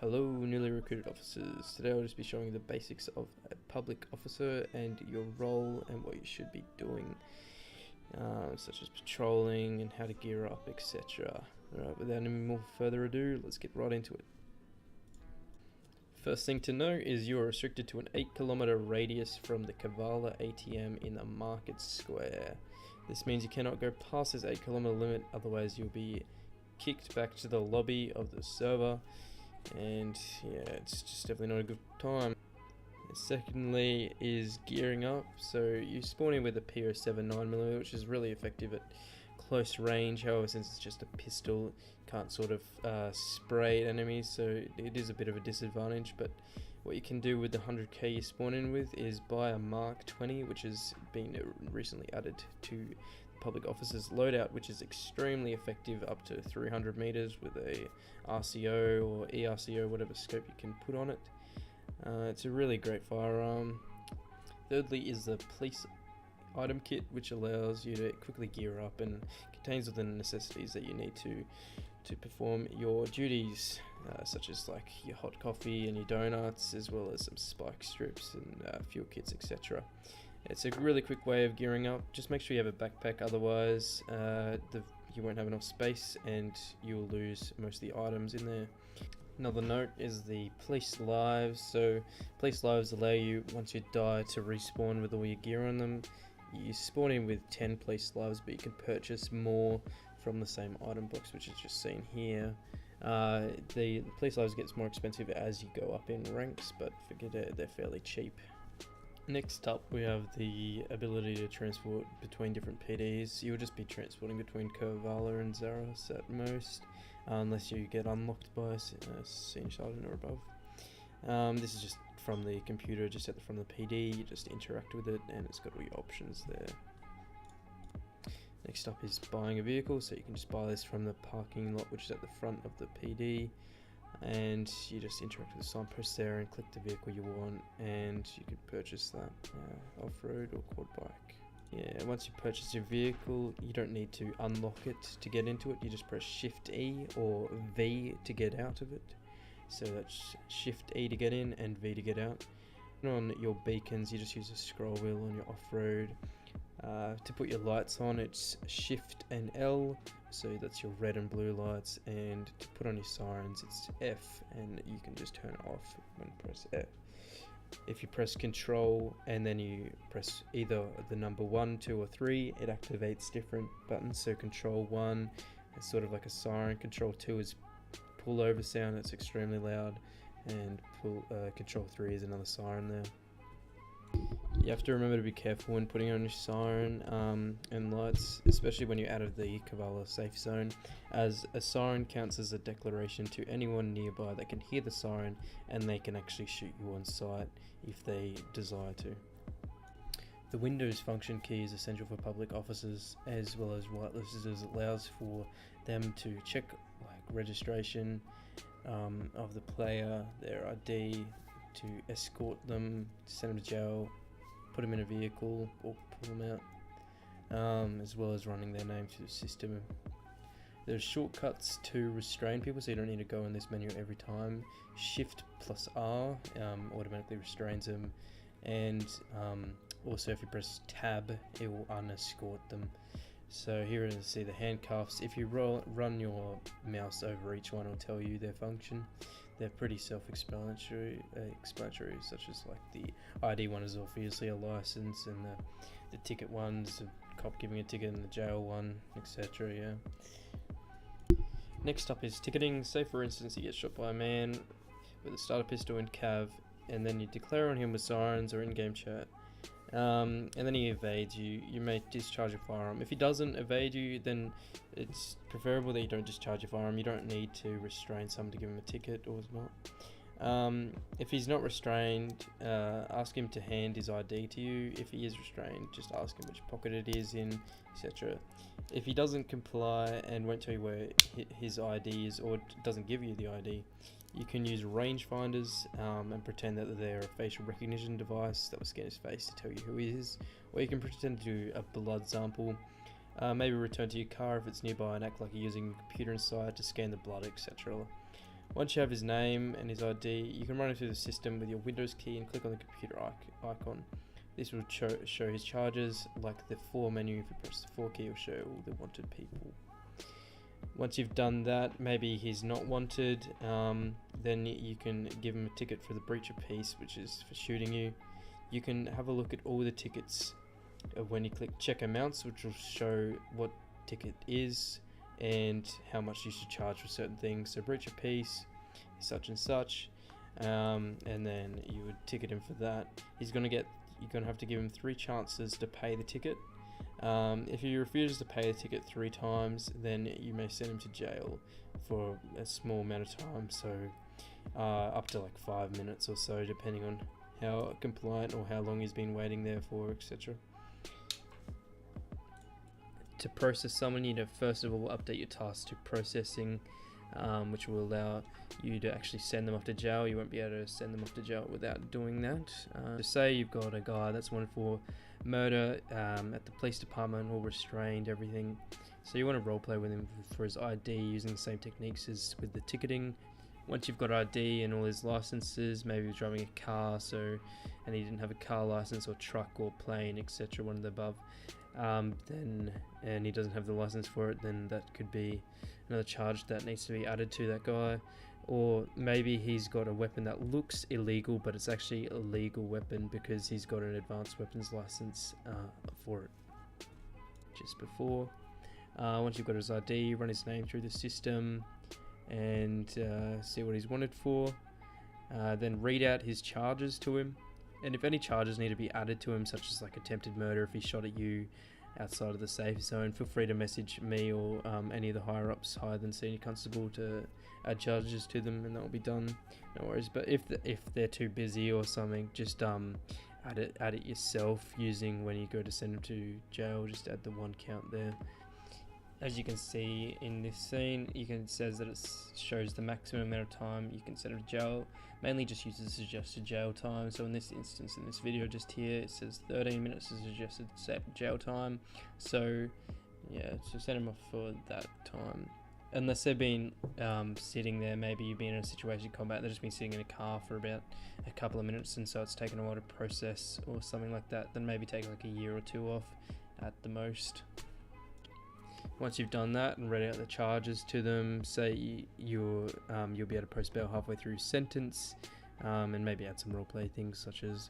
Hello, newly recruited officers. Today I'll just be showing you the basics of a public officer and your role and what you should be doing, such as patrolling and how to gear up, etc. Alright, without any more further ado, let's get right into it. First thing to know is you are restricted to an 8-kilometer radius from the Kavala ATM in the Market Square. This means you cannot go past this 8-kilometer limit, otherwise you'll be kicked back to the lobby of the server, and yeah, it's just definitely not a good time. Secondly is gearing up. So you spawn in with a P07 9mm, which is really effective at close range. However, since it's just a pistol, can't sort of spray at enemies, so it is a bit of a disadvantage. But what you can do with the 100k you spawn in with is buy a Mark 20, which has been recently added to the public officers loadout, which is extremely effective up to 300 meters with a RCO or ERCO, whatever scope you can put on it. It's a really great firearm. Thirdly is the police item kit, which allows you to quickly gear up and contains all the necessities that you need to perform your duties, such as like your hot coffee and your donuts, as well as some spike strips and fuel kits, etc. It's a really quick way of gearing up. Just make sure you have a backpack, otherwise you won't have enough space and you'll lose most of the items in there. Another note is the police lives. So police lives allow you, once you die, to respawn with all your gear on them. You spawn in with 10 police lives, but you can purchase more from the same item box, which is just seen here. The police lives gets more expensive as you go up in ranks, but forget it, they're fairly cheap. Next up, we have the ability to transport between different PDs. You'll just be transporting between Kavala and Zaros at most, unless you get unlocked by a senior sergeant or above. This is just from the computer, just from the PD. You just interact with it, and it's got all your options there. Next up is buying a vehicle, so you can just buy this from the parking lot, which is at the front of the PD. And you just interact with the signpost there and click the vehicle you want, and you can purchase that off-road or quad bike. Yeah, once you purchase your vehicle, you don't need to unlock it to get into it. You just press Shift E or V to get out of it. So that's Shift E to get in and V to get out. And on your beacons, you just use a scroll wheel on your off-road. To put your lights on, it's Shift and L, so that's your red and blue lights, and to put on your sirens, it's F, and you can just turn it off when you press F. If you press Control and then you press either the number 1, 2 or 3, it activates different buttons. So Control 1 is sort of like a siren, Control 2 is pull over sound, it's extremely loud, and Control 3 is another siren there. You have to remember to be careful when putting on your siren and lights, especially when you're out of the Kavala safe zone, as a siren counts as a declaration to anyone nearby that can hear the siren, and they can actually shoot you on sight if they desire to. The Windows function key is essential for public officers as well as whitelisted, as it allows for them to check like registration of the player, their ID, to escort them, send them to jail, put them in a vehicle or pull them out, as well as running their name through the system. There's shortcuts to restrain people, so you don't need to go in this menu every time. Shift plus R automatically restrains them, and also if you press tab, it will unescort them. So here you see the handcuffs. If you run your mouse over each one, it'll tell you their function. They're pretty self-explanatory, such as like the ID one is obviously a license, and the ticket one's a cop giving a ticket, and the jail one, etc. Yeah. Next up is ticketing. Say for instance you get shot by a man with a starter pistol and cav, and then you declare on him with sirens or in-game chat. And then he evades you, you may discharge your firearm. If he doesn't evade you, then it's preferable that you don't discharge your firearm. You don't need to restrain someone to give him a ticket or not. If he's not restrained, ask him to hand his ID to you. If he is restrained, just ask him which pocket it is in, etc. If he doesn't comply and won't tell you where his ID is, or doesn't give you the ID, you can use rangefinders and pretend that they're a facial recognition device that will scan his face to tell you who he is, or you can pretend to do a blood sample. Maybe return to your car if it's nearby and act like you're using a computer inside to scan the blood, etc. Once you have his name and his ID, you can run it through the system with your Windows key and click on the computer icon. This will show his charges. Like the for menu, if you press the for key, it will show all the wanted people. Once you've done that, maybe he's not wanted, then you can give him a ticket for the breach of peace, which is for shooting you. You can have a look at all the tickets when you click check amounts, which will show what ticket is and how much you should charge for certain things. So breach of peace, such and such, and then you would ticket him for that. You're gonna have to give him 3 chances to pay the ticket. If he refuses to pay the ticket 3 times, then you may send him to jail for a small amount of time, so up to like 5 minutes or so, depending on how compliant or how long he's been waiting there for, etc. To process someone, you need to first of all update your task to processing, which will allow you to actually send them off to jail. You won't be able to send them off to jail without doing that. So say you've got a guy that's wanted for murder at the police department, all restrained, everything. So you want to roleplay with him for his ID using the same techniques as with the ticketing. Once you've got ID and all his licenses, maybe he's driving a car, and he didn't have a car license or truck or plane, etc., one of the above, and he doesn't have the license for it, then that could be another charge that needs to be added to that guy. Or maybe he's got a weapon that looks illegal, but it's actually a legal weapon because he's got an advanced weapons license for it just before. Once you've got his ID, run his name through the system and see what he's wanted for. Then read out his charges to him, and if any charges need to be added to him, such as like attempted murder, if he shot at you outside of the safe zone, feel free to message me or any of the higher ups, higher than senior constable, to add charges to them, and that will be done. No worries. But if they're too busy or something, just add it yourself using when you go to send them to jail. Just add the 1 count there. As you can see in this scene, it says that it shows the maximum amount of time you can send them to jail. Mainly just uses suggested jail time. So in this instance, in this video just here, it says 13 minutes is suggested jail time. So yeah, so send them off for that time. Unless they've been sitting there, maybe you've been in a situation of combat, they've just been sitting in a car for about a couple of minutes, and so it's taken a while to process or something like that, then maybe take like a year or 2 off at the most. Once you've done that and read out the charges to them, say you'll be able to post bail halfway through sentence, and maybe add some roleplay things, such as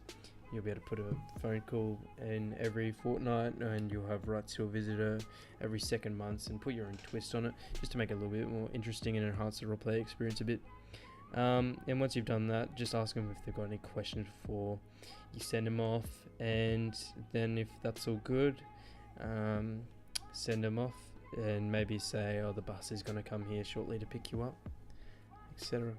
you'll be able to put a phone call in every fortnight, and you'll have rights to a visitor every 2nd month, and put your own twist on it, just to make it a little bit more interesting and enhance the roleplay experience a bit. And once you've done that, just ask them if they've got any questions before you send them off, and then if that's all good, send them off, and maybe say, oh, the bus is going to come here shortly to pick you up, etc.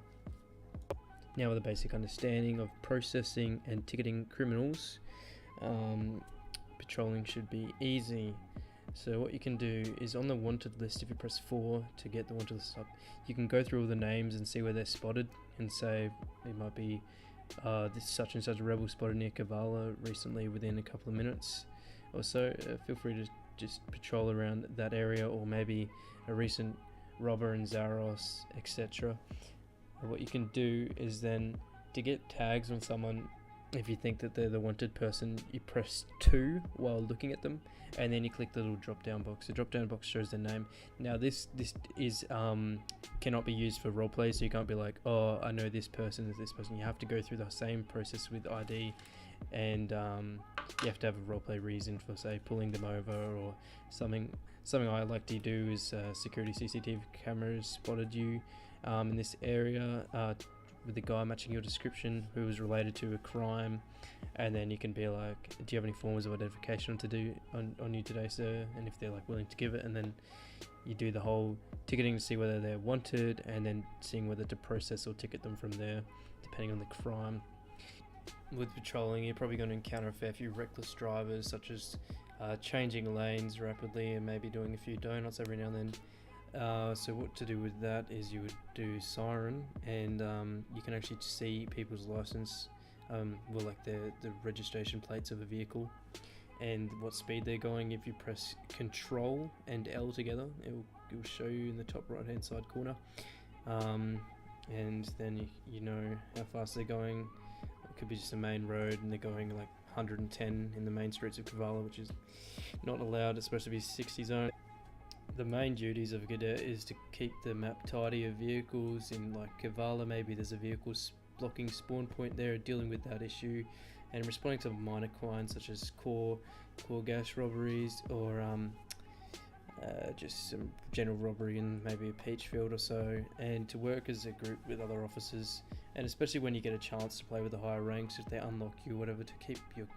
Now, with a basic understanding of processing and ticketing criminals, patrolling should be easy. So what you can do is, on the wanted list, if you press 4 to get the wanted list up, you can go through all the names and see where they're spotted, and say it might be this such and such rebel spotted near Kavala recently within a couple of minutes or so. Feel free to just patrol around that area, or maybe a recent robber in Zaros, etc. What you can do is then, to get tags on someone, if you think that they're the wanted person, you press 2 while looking at them, and then you click the little drop down box. The drop down box shows their name. Now this is cannot be used for roleplay, so you can't be like, oh, I know this person is this person. You have to go through the same process with ID, and you have to have a roleplay reason for, say, pulling them over or something. Something I like to do is security CCTV cameras spotted you in this area with the guy matching your description who was related to a crime, and then you can be like, do you have any forms of identification to do on you today, sir? And if they're like willing to give it, and then you do the whole ticketing to see whether they're wanted, and then seeing whether to process or ticket them from there depending on the crime. With patrolling, you're probably going to encounter a fair few reckless drivers, such as changing lanes rapidly and maybe doing a few donuts every now and then. So what to do with that is you would do siren, and you can actually see people's license, like the registration plates of a vehicle, and what speed they're going. If you press Control and L together, it will show you in the top right hand side corner. and then you know how fast they're going. It could be just a main road and they're going like 110 in the main streets of Kavala, which is not allowed. It's supposed to be 60 zone. The main duties of a cadet is to keep the map tidy of vehicles. In like Kavala, maybe there's a vehicle blocking spawn point there, dealing with that issue and responding to minor crimes such as core gas robberies, or just some general robbery in maybe a peach field or so, and to work as a group with other officers, and especially when you get a chance to play with the higher ranks, if they unlock you or whatever, to keep your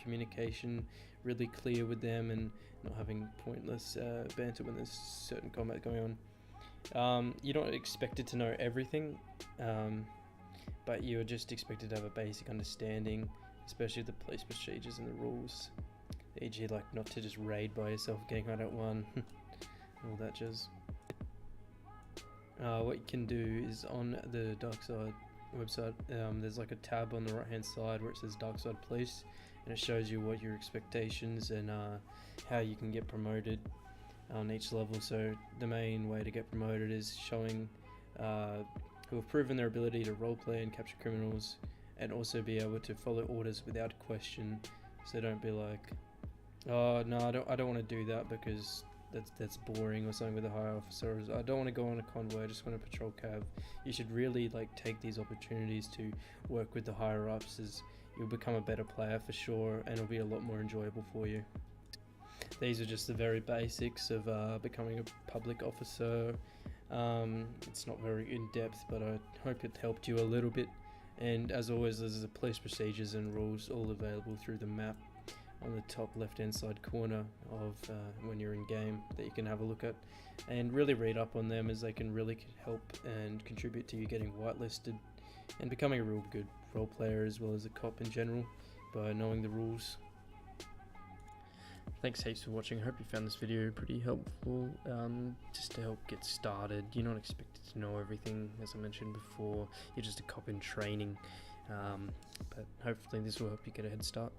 communication really clear with them and not having pointless banter when there's certain combat going on. You're not expected to know everything, but you're just expected to have a basic understanding, especially the police procedures and the rules, e.g. like not to just raid by yourself, getting right at one, all that jazz. What you can do is on the Darkside website, there's like a tab on the right hand side where it says Darkside Police, and it shows you what your expectations and how you can get promoted on each level. So the main way to get promoted is showing who have proven their ability to roleplay and capture criminals, and also be able to follow orders without question. So don't be like, oh no, I don't want to do that because that's boring, or something with a higher officer. Or, I don't want to go on a convoy, I just want to patrol cav. You should really like take these opportunities to work with the higher ups, as you'll become a better player for sure, and it'll be a lot more enjoyable for you. These are just the very basics of becoming a public officer. It's not very in-depth, but I hope it helped you a little bit. And as always, there's the police procedures and rules all available through the map on the top left hand side corner of when you're in game, that you can have a look at and really read up on them, as they can really help and contribute to you getting whitelisted and becoming a real good role player as well as a cop in general by knowing the rules. Thanks heaps for watching. I hope you found this video pretty helpful, just to help get started. You're not expected to know everything, as I mentioned before. You're just a cop in training, but hopefully this will help you get a head start.